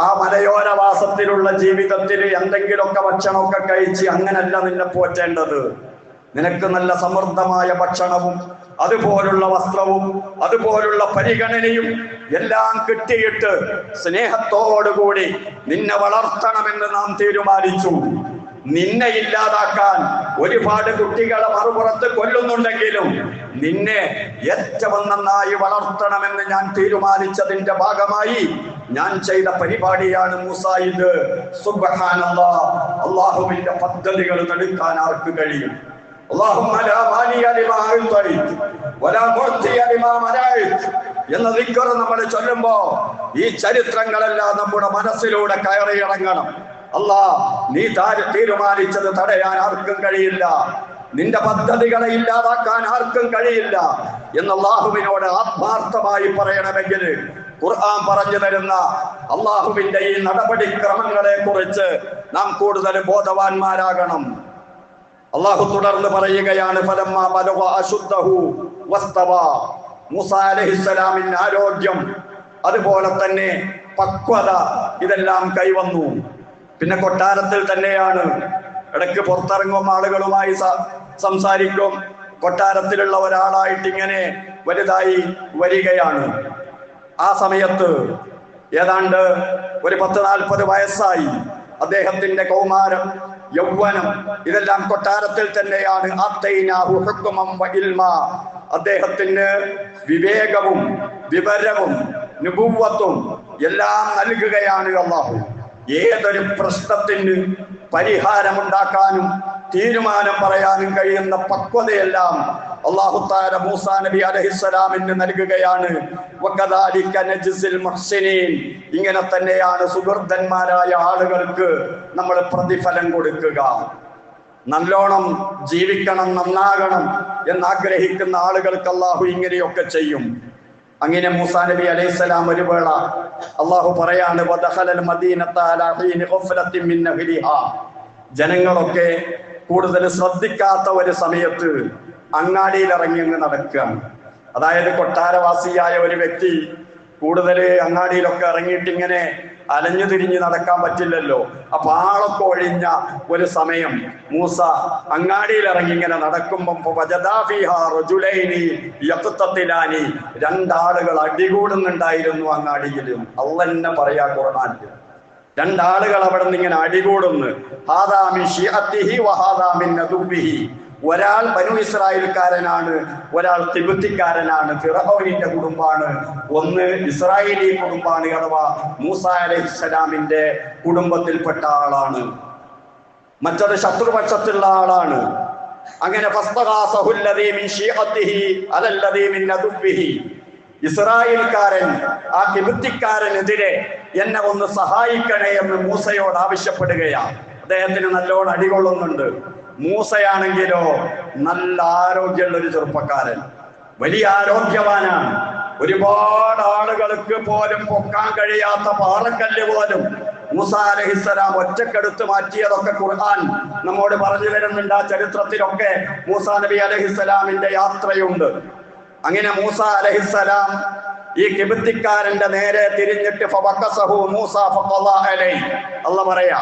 Speaker 1: ആ മലയോരവാസത്തിലുള്ള ജീവിതത്തിൽ എന്തെങ്കിലുമൊക്കെ ഭക്ഷണമൊക്കെ കഴിച്ച് അങ്ങനല്ല നിന്നെ പോറ്റേണ്ടത്. നിനക്ക് നല്ല സമൃദ്ധമായ ഭക്ഷണവും അതുപോലുള്ള വസ്ത്രവും അതുപോലുള്ള പരിഗണനയും എല്ലാം കിട്ടിയിട്ട് സ്നേഹത്തോടുകൂടി നിന്നെ വളർത്തണമെന്ന് നാം തീരുമാനിച്ചു. നിന്നെ ഇല്ലാതാക്കാൻ ഒരുപാട് കുട്ടികളെ മറുപുറത്ത് കൊല്ലുന്നുണ്ടെങ്കിലും നിന്നെ ഏറ്റവും നന്നായി വളർത്തണമെന്ന് ഞാൻ തീരുമാനിച്ചതിന്റെ ഭാഗമായി ഞാൻ ചെയ്ത പരിപാടിയാണ് മൂസ ഇത്. സുബ്ഹാനല്ലാഹ്, അല്ലാഹുവിന്റെ പദ്ധതികൾ തടുക്കാൻ ആർക്ക് കഴിയും? എന്ന ദിക്ർ നമ്മൾ ചൊല്ലുമ്പോ ഈ ചരിത്രങ്ങളെല്ലാം നമ്മുടെ മനസ്സിലൂടെ കയറിയിറങ്ങണം. നീ തീരുമാനിച്ചത് തടയാൻ ആർക്കും കഴിയില്ല, നിന്റെ പദ്ധതികളെ ഇല്ലാതാക്കാൻ ആർക്കും കഴിയില്ല എന്ന് അല്ലാഹുവിനോട് ആത്മാർത്ഥമായി പറയണമെങ്കിൽ ഖുർആൻ പറഞ്ഞു തരുന്ന അല്ലാഹുവിന്റെ ഈ നടപടിക്രമങ്ങളെ കുറിച്ച് നാം കൂടുതൽ ബോധവാന്മാരാകണം. അല്ലാഹു തുടർന്ന് പറയുകയാണ്, ഫലമ്മാ ബലഗ അശുദ്ധഹു വസ്തവാ. മൂസ അലൈഹിസ്സലാമിന് ആരോഗ്യം അതുപോലെ തന്നെ പക്വത ഇതെല്ലാം കൈവന്നു. പിന്നെ കൊട്ടാരത്തിൽ തന്നെയാണ്. ഇടയ്ക്ക് പുറത്തിറങ്ങും, ആളുകളുമായി സംസാരിക്കും. കൊട്ടാരത്തിലുള്ള ഒരാളായിട്ട് ഇങ്ങനെ വലുതായി വരികയാണ്. ആ സമയത്ത് ഏതാണ്ട് ഒരു 10-40 വയസ്സായി. അദ്ദേഹത്തിന്റെ കൗമാരം, യൗവനം ഇതെല്ലാം കൊട്ടാരത്തിൽ തന്നെയാണ്. അദ്ദേഹത്തിന് വിവേകവും വിവരവും നുബുവ്വത്തും എല്ലാം നൽകുകയാണ് അല്ലാഹു. ഏതൊരു പ്രശ്നത്തിന് പരിഹാരമുണ്ടാക്കാനും തീരുമാനം പറയാനും കഴിയുന്ന പക്വതയെല്ലാം അല്ലാഹു തആല മൂസാ നബി അലൈഹിസ്സലാമിന് നൽകുകയാണ്. വകദാലിക നജ്സിൽ മുഹ്സിനീൻ. ഇങ്ങനെ തന്നെയാണ് സുഹൃതന്മാരായ ആളുകൾക്ക് നമ്മൾ പ്രതിഫലം കൊടുക്കുക. നല്ലോണം ജീവിക്കണം, നന്നാകണം എന്നാഗ്രഹിക്കുന്ന ആളുകൾക്ക് അല്ലാഹു ഇങ്ങനെയൊക്കെ ചെയ്യും. അങ്ങനെ മൂസാ നബി അലൈഹിസ്സലാം ഒരു വേള അല്ലാഹു പറയാണ്, വദഖലൽ മദീനത അലാ ഹീനി ഖഫലത്തിൻ മിൻ അഹ്ലിഹാ. ജനങ്ങളൊക്കെ കൂടുതൽ ശ്രദ്ധിക്കാത്ത ഒരു സമയത്ത് അങ്ങാടിയിൽ ഇറങ്ങി അങ്ങ് നടക്കുകയാണ്. അതായത് കൊട്ടാരവാസിയായ ഒരു വ്യക്തി കൂടുതൽ അങ്ങാടിയിലൊക്കെ ഇറങ്ങിയിട്ട് ഇങ്ങനെ അലഞ്ഞു തിരിഞ്ഞ് നടക്കാൻ പറ്റില്ലല്ലോ. അപ്പൊ ആളൊക്കെ ഒഴിഞ്ഞ ഒരു സമയം മൂസ അങ്ങാടിയിൽ ഇറങ്ങി ഇങ്ങനെ നടക്കുമ്പം രണ്ടാളുകൾ അടികൂടുന്നുണ്ടായിരുന്നു അങ്ങാടിയിലും. അള്ളന്നെ പറയാ ഖുർആനിൽ, രണ്ടാളുകൾ അവിടെ നിന്ന് ഇങ്ങനെ അടികൂടുന്നു. ഒരാൾ ബനു ഇസ്രായേൽക്കാരനാണ്, ഒരാൾ തിബുത്തിക്കാരനാണ്, ഫിറഔനിന്റെ കുടുംബാണ്. ഒന്ന് ഇസ്രായേലി കുടുംബാണ്, അഥവാ മൂസാ അലൈഹിസ്സലാമിന്റെ കുടുംബത്തിൽപ്പെട്ട ആളാണ്. മറ്റൊരു ശത്രുപക്ഷത്തുള്ള ആളാണ്. അങ്ങനെ ഇസ്രായേൽക്കാരൻ ആ കിബുത്തിക്കാരനെതിരെ എന്നെ ഒന്ന് സഹായിക്കണേ എന്ന് മൂസയോട് ആവശ്യപ്പെടുകയാണ്. അദ്ദേഹത്തിന് നല്ലോണം അടികൊള്ളുന്നുണ്ട്. മൂസയാണെങ്കിലോ നല്ല ആരോഗ്യമുള്ള ഒരു ചെറുപ്പക്കാരൻ, വലിയ ആരോഗ്യവാനാണ്. ഒരുപാട് ആളുകൾക്ക് പോലും പൊക്കാൻ കഴിയാത്ത പാറക്കല്ല് പോലും മൂസ അലൈഹിസ്സലാം ഒറ്റക്കെടുത്ത് മാറ്റിയതൊക്കെ ഖുർആൻ നമ്മോട് പറഞ്ഞു തരുന്നുണ്ട്. ആ ചരിത്രത്തിലൊക്കെ മൂസ നബി അലൈഹിസ്സലാമിന്റെ യാത്രയുണ്ട്. അങ്ങനെ മൂസ അലൈഹിസ്സലാം ഈ കിബിത്തിക്കാരന്റെ നേരെ തിരിഞ്ഞിട്ട് അള്ള പറയാ,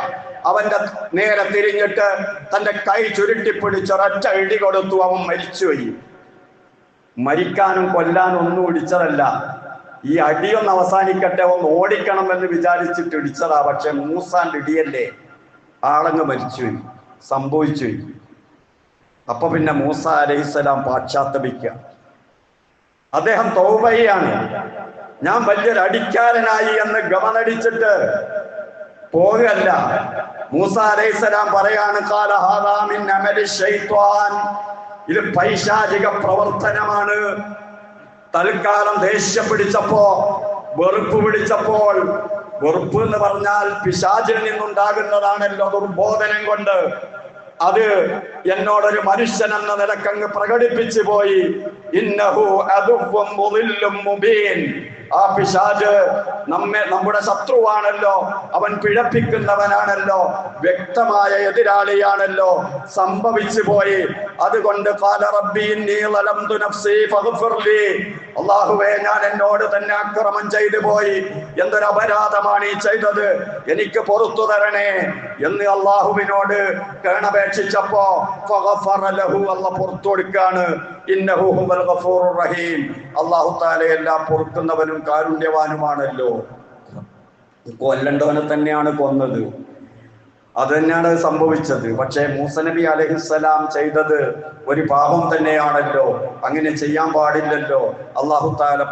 Speaker 1: അവന്റെ നേരെ തിരിഞ്ഞിട്ട് തന്റെ കൈ ചുരുട്ടിപ്പിടിച്ചൊരൊറ്റ ഇടി കൊടുത്തു. അവൻ മരിച്ചുപോയി. മരിക്കാനും കൊല്ലാനും ഒന്നും ഇടിച്ചതല്ല, ഈ അടിയൊന്ന് അവസാനിക്കട്ടെ, ഒന്ന് ഓടിക്കണം എന്ന് വിചാരിച്ചിട്ട് ഇടിച്ചതാ. പക്ഷെ മൂസാന്റെ ഇടിയല്ലേ, ആളങ്ങ് മരിച്ചുപോയി, സംഭവിച്ചു. അപ്പൊ പിന്നെ മൂസ അലൈഹിസ്സലാം പാശ്ചാത്തപിക്കുക. അദ്ദേഹം തൗബയാണ്. ഞാൻ വലിയൊരു അടിക്കാരനായി എന്ന് ഗമനടിച്ചിട്ട് പോകുകയല്ല. മൂസ അലൈഹിസ്സലാം പറയാണ്, ഖാല ഹാദാ മിൻ അമലി ശൈത്വാൻ, ഇത് പൈശാചിക പ്രവർത്തനമാണ്. തൽക്കാലം ദേഷ്യം പിടിച്ചപ്പോ, വെറുപ്പ് പിടിച്ചപ്പോൾ, വെറുപ്പ് എന്ന് പറഞ്ഞാൽ പിശാചിൽ നിന്നുണ്ടാകുന്നതാണല്ലോ ദുർബോധനം കൊണ്ട്, അത് എന്നോടൊരു മനുഷ്യൻ എന്ന നിലക്കങ്ങ് പ്രകടിപ്പിച്ചു പോയി. ഇന്നഹു അദുവ്വും മുദില്ലും മുബീൻ, ആ പിശാച് നമ്മുടെ ശത്രുവാണല്ലോ, അവൻ പിഴപ്പിക്കുന്നവനാണല്ലോ, വ്യക്തമായ എതിരാളിയാണല്ലോ, സംഭവിച്ചു പോയി. അതുകൊണ്ട് ഖാല റബ്ബി ഇന്നി ളലംതു നഫ്സി ഫഗ്ഫിർലി, അല്ലാഹുവേ ഞാൻ എന്നോട് തന്നെ അക്രമം ചെയ്തു പോയി, എന്തൊരു അപരാധമാണ് ഈ ചെയ്തത്, എനിക്ക് പുറത്തു തരണേ എന്ന് അല്ലാഹുവിനോട് കേണപേക്ഷിച്ചപ്പോ ഫഗഫറ ലഹു, അല്ലാഹു പുറത്തു കൊടുക്കാണ്. ഇന്നഹു ഹുവൽ ഗഫൂറുർ റഹീം, അല്ലാഹു തആല എല്ലാം പൊറുക്കുന്നവനും കാരുണ്യവാനുമാണല്ലോ. കൊല്ലണ്ടവനെ തന്നെയാണ് കൊന്നത്, അത് തന്നെയാണ് സംഭവിച്ചത്. പക്ഷേ മൂസ നബി അലൈഹിസ്സലാം ചെയ്തത് ഒരു പാപം തന്നെയാണല്ലോ, അങ്ങനെ ചെയ്യാൻ പാടില്ലല്ലോ. അല്ലാഹു തആല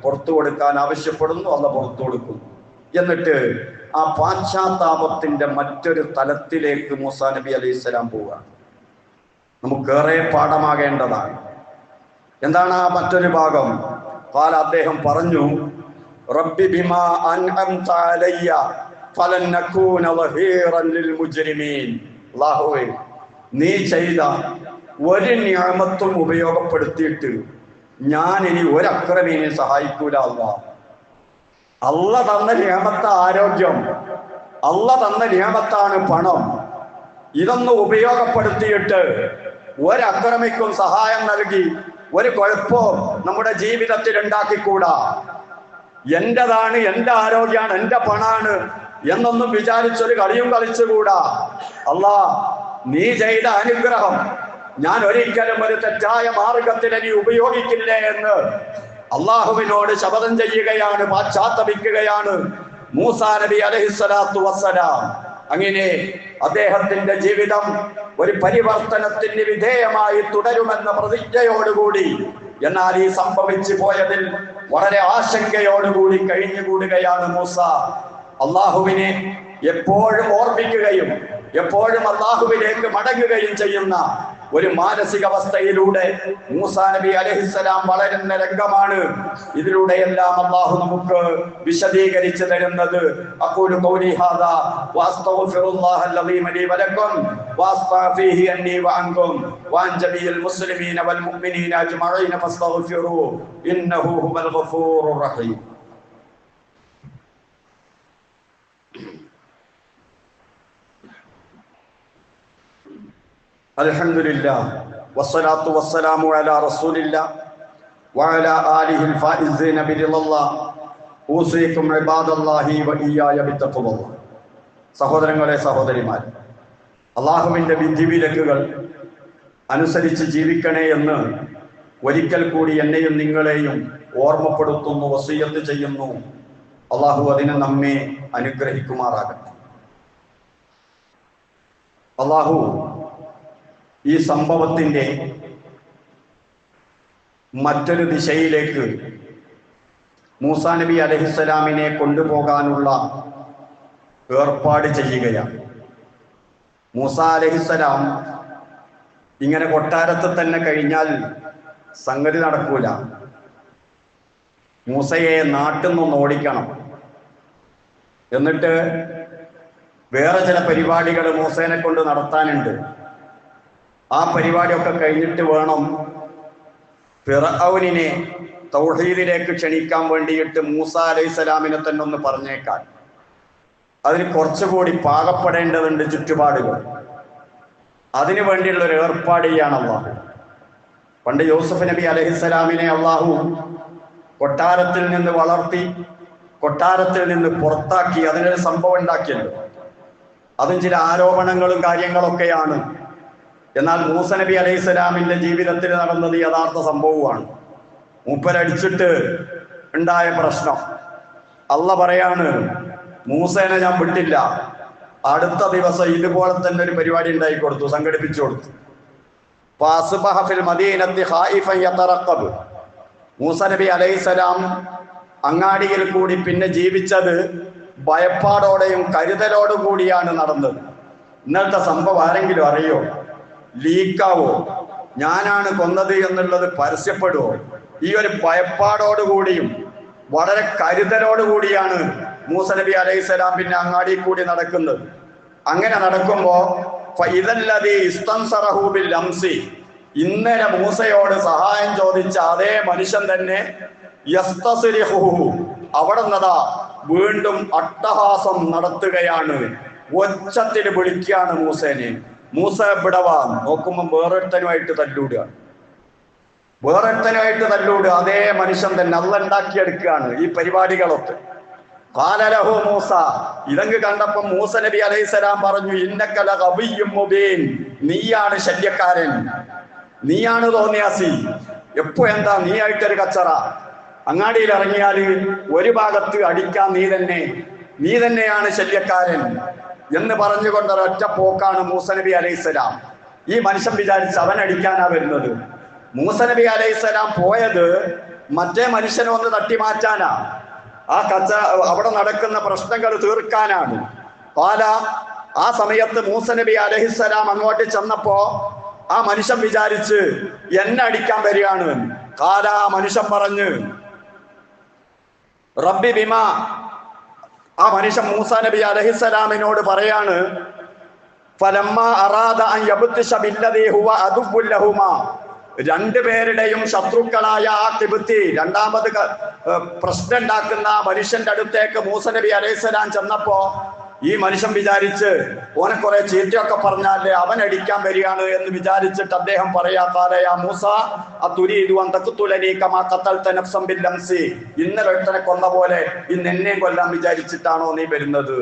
Speaker 1: പുറത്തു കൊടുക്കാൻ ആവശ്യപ്പെടുന്നു, അല്ലാഹു പുറത്തു കൊടുക്കുന്നു. എന്നിട്ട് ആ പാശ്ചാത്താപത്തിന്റെ മറ്റൊരു തലത്തിലേക്ക് മൂസ നബി അലൈഹിസ്സലാം പോവുക. നമുക്കേറെ പാഠമാകേണ്ടതാണ്. എന്താണ് ആ മറ്റൊരു ഭാഗം? അദ്ദേഹം പറഞ്ഞു, റബ്ബി ബിമാ അൻഅംത അലയ്യ ഫലൻ നകൂന വഹീറൻ ലിൽ മുജ്രിമീൻ, അല്ലാഹുവേ നീ ചെയ്ത ഒരു നിഅമത്തും ഉപയോഗപ്പെടുത്തിയിട്ട് ഞാൻ ഇനി ഒരു അക്രമീനെ സഹായിക്കൂല. അല്ല തന്ന നിഅമത്ത ആരോഗ്യം, അല്ല തന്ന നിഅമത്താണ് പണം, ഇതൊന്നും ഉപയോഗപ്പെടുത്തിയിട്ട് ഒരക്രമിക്കും സഹായം നൽകി ഒരു കുഴപ്പവും നമ്മുടെ ജീവിതത്തിൽ ഉണ്ടാക്കിക്കൂടാ. എന്റേതാണ്, എന്റെ ആരോഗ്യമാണ്, എന്റെ പണാണ് എന്നൊന്നും വിചാരിച്ചൊരു കളിയും കളിച്ചുകൂടാ. അല്ലാ, നീ ചെയ്ത അനുഗ്രഹം ഞാൻ ഒരിക്കലും ഒരു തെറ്റായ മാർഗത്തിൽ ഇനി ഉപയോഗിക്കില്ലേ എന്ന് അള്ളാഹുവിനോട് ശപഥം ചെയ്യുകയാണ്, പാശ്ചാത്തപിക്കുകയാണ് മൂസ നബി അലൈഹിസ്സലാത്തു വസ്സലാം. അങ്ങനെ അദ്ദേഹത്തിന്റെ ജീവിതം ഒരു പരിവർത്തനത്തിന് വിധേയമായി തുടരുമെന്ന പ്രതിജ്ഞയോടുകൂടി, എന്നാൽ ഈ സംഭവിച്ചു പോയതിൽ വളരെ ആശങ്കയോടുകൂടി കഴിഞ്ഞുകൂടുകയാണ് മൂസ. അള്ളാഹുവിനെ എപ്പോഴും ഓർമ്മിക്കുകയും എപ്പോഴും അള്ളാഹുവിലേക്ക് മടങ്ങുകയും ചെയ്യുന്ന ഒരു മാനസികാവസ്ഥയിലൂടെ മൂസ നബി അലൈഹിസ്സലാം വളരുന്ന രംഗമാണ് ഇതിലൂടെയെല്ലാം അള്ളാഹു നമുക്ക് വിശദീകരിച്ചു തരുന്നത്. അഖൂലു ഖൗലി ഹാദാ വഅസ്തഗ്ഫിറുല്ലാഹൽ അലീം ലി വലക്കും വഅസ്തഗ്ഫിഹി അന്നി വഅൻകും വഅൻ ജമീഇൽ മുസ്ലിമീന വൽ മുഅ്മിനീന അജ്മഈന ഫസ്തഗ്ഫിറൂ ഇന്നഹു ഹുവൽ ഗഫൂറുർ റഹീം. അൽഹംദുലില്ലാഹ് വസ്സലാത്തു വസ്സലാമു അലാ റസൂലില്ലാഹ് വഅലാ ആലിഹിൽ ഫായിസീന ബിറിളല്ലാഹ് ഊസീകും ഇബാദല്ലാഹി വഇയ്യായ ബിത്തഖ്വല്ലാഹ്. സഹോദരങ്ങളെ, സഹോദരിമാരെ, അല്ലാഹുവിൻ്റെ വിധിവിലക്കുകൾ അനുസരിച്ച് ജീവിക്കണേ എന്ന് ഒരിക്കൽ കൂടി എന്നെയും നിങ്ങളെയും ഓർമ്മപ്പെടുത്തുന്നു, വസിയ്യത്ത് ചെയ്യുന്നു. അല്ലാഹു അതിനെ നമ്മെ അനുഗ്രഹിക്കുമാറാകട്ടെ. അല്ലാഹു ഈ സംഭവത്തിന്റെ മറ്റൊരു ദിശയിലേക്ക് മൂസാ നബി അലൈഹിസ്സലാമിനെ കൊണ്ടുപോകാനുള്ള ഏർപ്പാട് ചെയ്യുകയാണ്. മൂസാ അലൈഹിസ്സലാം ഇങ്ങനെ കൊട്ടാരത്തിൽ തന്നെ കഴിഞ്ഞാൽ സംഗതി നടക്കൂല. മൂസയെ നാട്ടിൽ നിന്ന് ഓടിക്കണം. എന്നിട്ട് വേറെ ചില പരിപാടികൾ മൂസേനെ കൊണ്ട് നടത്താനുണ്ട്. ആ പരിപാടിയൊക്കെ കഴിഞ്ഞിട്ട് വേണം ഫിർഔനിനെ തൗഹീദിലേക്ക് ക്ഷണിക്കാൻ വേണ്ടിയിട്ട് മൂസ അലൈഹിസ്സലാമിനെ തന്നെ ഒന്ന് പറഞ്ഞേക്കാൻ. അതിന് കുറച്ചുകൂടി പാകപ്പെടേണ്ടതുണ്ട് ചുറ്റുപാടുകൾ. അതിനു വേണ്ടിയുള്ള ഒരു ഏർപ്പാട് ചെയ്യാണ് അള്ളാഹു. പണ്ട് യൂസുഫ് നബി അലൈഹിസ്സലാമിനെ അള്ളാഹു കൊട്ടാരത്തിൽ നിന്ന് വളർത്തി കൊട്ടാരത്തിൽ നിന്ന് പുറത്താക്കി അതിനൊരു സംഭവം ഉണ്ടാക്കിയല്ലോ. അതും ചില ആരോപണങ്ങളും കാര്യങ്ങളൊക്കെയാണ്. എന്നാൽ മൂസ നബി അലൈഹിസ്സലാമിന്റെ ജീവിതത്തിൽ നടന്നത് യഥാർത്ഥ സംഭവമാണ്. മൂപ്പരടിച്ചിട്ട് ഉണ്ടായ പ്രശ്നം അള്ള പറയാണ്, മൂസേനെ ഞാൻ വിട്ടില്ല. അടുത്ത ദിവസം ഇതുപോലെ തന്നെ ഒരു പരിപാടി ഉണ്ടായി കൊടുത്തു, സംഘടിപ്പിച്ചു കൊടുത്തു. മൂസ നബി അലൈഹിസ്സലാം അങ്ങാടിയിൽ കൂടി പിന്നെ ജീവിച്ചത് ഭയപ്പാടോടെയും കരുതലോടും കൂടിയാണ് നടന്നത്. ഇന്നത്തെ സംഭവം ആരെങ്കിലും അറിയോ? ലീക്കാവോ? ഞാനാണ് കൊന്നത് എന്നുള്ളത് പരസ്യപ്പെടുവോ? ഈ ഒരു ഭയപ്പാടോടുകൂടിയും വളരെ കരുതലോടുകൂടിയാണ് മൂസ നബി അലൈഹിസ്സലാം പിന്നെ അങ്ങാടി കൂടി നടക്കുന്നത്. അങ്ങനെ നടക്കുമ്പോ ഇന്നലെ മൂസയോട് സഹായം ചോദിച്ച അതേ മനുഷ്യൻ തന്നെ അവിടെ നിന്നതാ വീണ്ടും അട്ടഹാസം നടത്തുകയാണ്. ഒച്ചത്തിൽ വിളിക്കുകയാണ് മൂസേനെ. മൂസ വിടവാ. നോക്കുമ്പോ വേറൊരുത്തനുമായിട്ട് തല്ലൂടുക. അതേ മനുഷ്യൻ തന്നെ അള്ള ഉണ്ടാക്കിയെടുക്കുകയാണ് ഈ പരിപാടികളൊക്കെ. ഖാലലഹു മൂസ, ഇതങ്ങ് കണ്ടപ്പം മൂസ നബി അലൈഹിസ്സലാം പറഞ്ഞു, ഇന്നക ലഗവിയ്യും മുബീൻ, നീയാണ് ശല്യക്കാരൻ, നീയാണ് തോന്നിയാസി. എപ്പോ എന്താ നീ ആയിട്ടൊരു കച്ചറ? അങ്ങാടിയിൽ ഇറങ്ങിയാൽ ഒരു ഭാഗത്ത് അടിക്കാൻ നീ തന്നെയാണ് ശല്യക്കാരൻ എന്ന് പറഞ്ഞുകൊണ്ട് ഒരൊറ്റ പോക്കാണ് മൂസ നബി അലൈഹിസ്സലാം. ഈ മനുഷ്യൻ വിചാരിച്ച് അവൻ അടിക്കാനാ വരുന്നത്. മൂസ നബി അലൈഹിസ്സലാം പോയത് മറ്റേ മനുഷ്യനെ ഒന്ന് തട്ടിമാറ്റാനാ, അവിടെ നടക്കുന്ന പ്രശ്നങ്ങൾ തീർക്കാനാണ്. ആ സമയത്ത് മൂസ നബി അലൈഹിസ്സലാം അങ്ങോട്ട് ചെന്നപ്പോ ആ മനുഷ്യൻ വിചാരിച്ച് എന്നെ അടിക്കാൻ വരികയാണ്. ആ മനുഷ്യൻ പറഞ്ഞ് റബ്ബി ബിമാ, ആ മനുഷ്യൻ മൂസ നബി അലൈഹിസ്സലാമിനോട് പറയാണ്, ഫലമ്മ അറാദ അൻ യബ്തിശ ബില്ലദീ ഹുവ അദുവ്വുൻ ലഹുമാ, രണ്ടുപേരുടെയും ശത്രുക്കളായ ആ കിബ്തി, രണ്ടാമത് പ്രശ്നം ഉണ്ടാക്കുന്ന മനുഷ്യന്റെ അടുത്തേക്ക് മൂസ നബി അലൈഹിസ്സലാം ചെന്നപ്പോ ഈ മനുഷ്യൻ വിചാരിച്ച് ഓനെ കുറെ ചീറ്റയൊക്കെ പറഞ്ഞാലേ അവൻ അടിക്കാൻ വരികയാണ് എന്ന് വിചാരിച്ചിട്ട് അദ്ദേഹം പറയാ, മൂസ അതുരീദു അൻ തഖ്തുലനി കമാ ഖതൽത നഫ്സൻ ബിൽ അംസി, ഇന്നലെ ഒരുത്തനെ കൊന്ന പോലെ ഇന്ന് എന്നെയും കൊല്ലാൻ വിചാരിച്ചിട്ടാണോ നീ വരുന്നത്?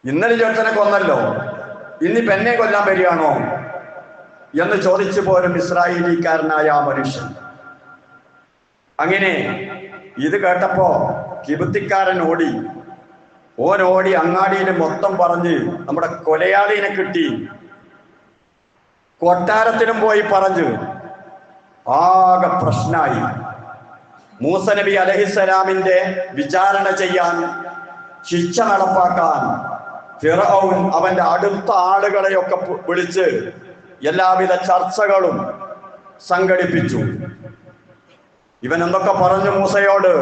Speaker 1: ഇന്നലെ ഒരുത്തനെ കൊന്നല്ലോ, ഇന്നിപ്പോ എന്നെ കൊല്ലാൻ വരികയാണോ എന്ന് ചോദിച്ചു പോലും ഇസ്രായേലിക്കാരനായ ആ മനുഷ്യൻ. അങ്ങനെ ഇത് കേട്ടപ്പോ കിബുത്തിക്കാരൻ ഓടി അങ്ങാടിയിൽ മൊത്തം പറഞ്ഞ് നമ്മുടെ കൊലയാളിനെ കിട്ടി. കൊട്ടാരത്തിനും പോയി പറഞ്ഞു. ആകെ പ്രശ്നമായി. മൂസ നബി അലൈഹിസ്സലാമിന്റെ വിചാരണ ചെയ്യാൻ, ശിക്ഷ നടപ്പാക്കാൻ ഫിർഔൻ അവന്റെ അടുത്ത ആളുകളെയൊക്കെ വിളിച്ച് എല്ലാവിധ ചർച്ചകളും സംഘടിപ്പിച്ചു. ഇവൻ എന്തൊക്കെ പറഞ്ഞു മൂസയോട്?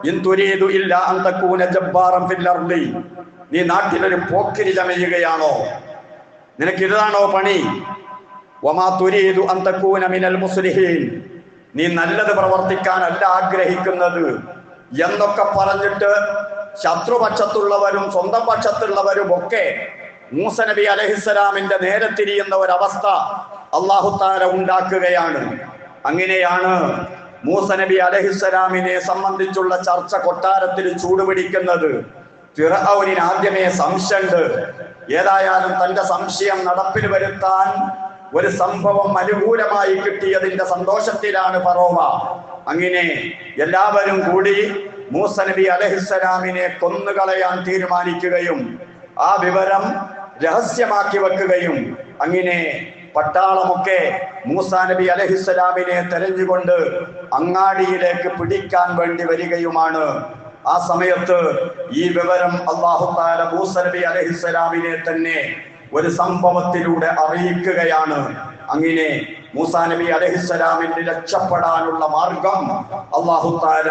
Speaker 1: ഇൻ തുരീദു ഇല്ല അൻ തകൂന ജബ്ബാറൻ ഫിൽ അർളി, നീ നാട്ടിലൊരു പോക്കിരി ചമയുകയാണോ? നിനക്ക് ഇതാണോ പണി? വമാ തുരീദു അൻ തകൂന മിനൽ മുസ്ലിഹീൻ, നീ നല്ലത് പ്രവർത്തിക്കാനല്ല ആഗ്രഹിക്കുന്നത് എന്നൊക്കെ പറഞ്ഞിട്ട് ശത്രുപക്ഷത്തുള്ളവരും സ്വന്തം പക്ഷത്തുള്ളവരും ഒക്കെ മൂസ നബി അലൈഹിസ്സലാമിന്റെ നേരെ തിരിയുന്ന ഒരവസ്ഥ അല്ലാഹു തആല ഉണ്ടാക്കുകയാണ്. അങ്ങനെയാണ് മൂസ നബി അലൈഹിസ്സലാമിനെ സംബന്ധിച്ചുള്ള ചർച്ച കൊട്ടാരത്തിൽ ചൂടുപിടിക്കുന്നത്. ഫിർഔനിന് ആദ്യമേ സംശയമുണ്ട്. ഏതായാലും തന്റെ സംശയം നടപ്പിൽ വരുത്താൻ ഒരു സംഭവം അനുകൂലമായി കിട്ടിയതിന്റെ സന്തോഷത്തിലാണ് ഫറോവ. അങ്ങനെ എല്ലാവരും കൂടി മൂസ നബി അലൈഹിസ്സലാമിനെ കൊന്നുകളയാൻ തീരുമാനിക്കുകയും ആ വിവരം രഹസ്യമാക്കി വെക്കുകയും അങ്ങനെ പട്ടാളമൊക്കെ മൂസ നബി അലൈഹിസ്സലാമിനെ തെരഞ്ഞുകൊണ്ട് അങ്ങാടിയിലേക്ക് പിടിക്കാൻ വേണ്ടി വരികയുമാണ്. ആ സമയത്ത് ഈ വിവരം അല്ലാഹു തആല മൂസ നബി അലൈഹിസ്സലാമിനെ തന്നെ ഒരു സംഭവത്തിലൂടെ അറിയിക്കുകയാണ്. അങ്ങനെ മൂസാ നബി അലൈഹിസ്സലാമിന് രക്ഷപ്പെടാനുള്ള മാർഗം അല്ലാഹു തആല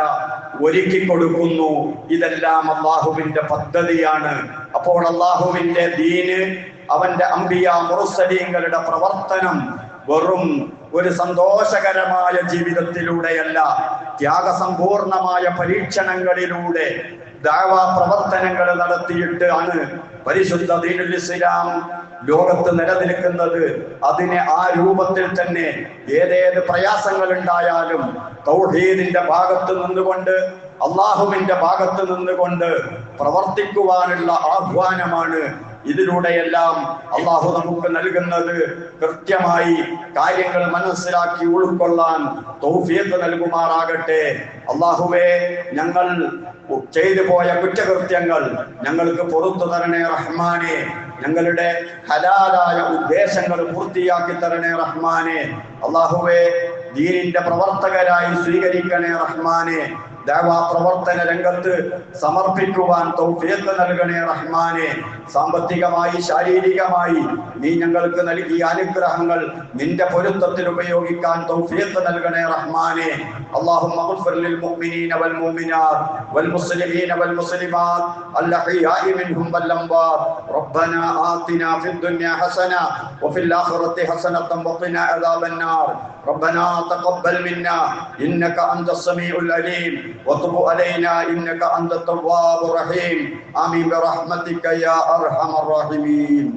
Speaker 1: ഒരുക്കി കൊടുക്കുന്നു. ഇതെല്ലാം അല്ലാഹുവിന്റെ പദ്ധതിയാണ്. അപ്പോൾ അല്ലാഹുവിന്റെ ദീന് അവന്റെ അംബിയ മുർസലീങ്ങളുടെ പ്രവർത്തനം വെറും ഒരു സന്തോഷകരമായ ജീവിതത്തിലൂടെയല്ല, ത്യാഗസമ്പൂർണമായ പരീക്ഷണങ്ങളിലൂടെ ദഅവാ പ്രവർത്തനങ്ങൾ നടത്തിയിട്ട് ആണ് പരിശുദ്ധ ദീനുൽ ഇസ്ലാം ലോകത്ത് നിലനിൽക്കുന്നത്. അതിനെ ആ രൂപത്തിൽ തന്നെ ഏതേത് പ്രയാസങ്ങൾ ഉണ്ടായാലും തൗഹീദിന്റെ ഭാഗത്ത് നിന്നുകൊണ്ട്, അള്ളാഹുവിന്റെ ഭാഗത്ത് നിന്നുകൊണ്ട് പ്രവർത്തിക്കുവാനുള്ള ആഹ്വാനമാണ്. ഇതിലൂടെയെല്ലാം അള്ളാഹു നമുക്ക് നൽകുന്നത് കൃത്യമായി കാര്യങ്ങൾ മനസ്സിലാക്കി ഉൾക്കൊള്ളാൻ തൗഫീഖ് നൽകുമാറാകട്ടെ. അള്ളാഹുവേ, ഞങ്ങൾ ചെയ്തു പോയ കുറ്റകൃത്യങ്ങൾ ഞങ്ങൾക്ക് പുറത്തു തരണേ റഹ്മാനെ. ഞങ്ങളുടെ ഹലാലായ ഉദ്ദേശങ്ങൾ പൂർത്തിയാക്കി തരണേ റഹ്മാനെ. അള്ളാഹുവേ, ദീനിന്റെ പ്രവർത്തകരായി സ്വീകരിക്കണേ റഹ്മാനെ. ദഅവാ പ്രവർത്തന രംഗത്ത് സമർപ്പിക്കുവാൻ തൗഫീഖ് നൽകണേ റഹ്മാനെ. സാമ്പത്തികമായി ശാരീരികമായി നീ ഞങ്ങൾക്ക് നൽകിയ അനുഗ്രഹങ്ങൾ നിന്റെ പൊരുത്തത്തിൽ ഉപയോഗിക്കാൻ തൗഫീഖ് നൽകണേ റഹ്മാനെ. اللهم اغفر للمؤمنين والمؤمنات والمسلمين والمسلمات الأحياء منهم والأموات. ربنا آتنا في الدنيا حسنة وفي الآخرة حسنة وقنا عذاب النار. ربنا تقبل منا إنك أنت السميع العليم وتب علينا إنك أنت التواب الرحيم. آمين برحمتك يا أرحم الراحمين.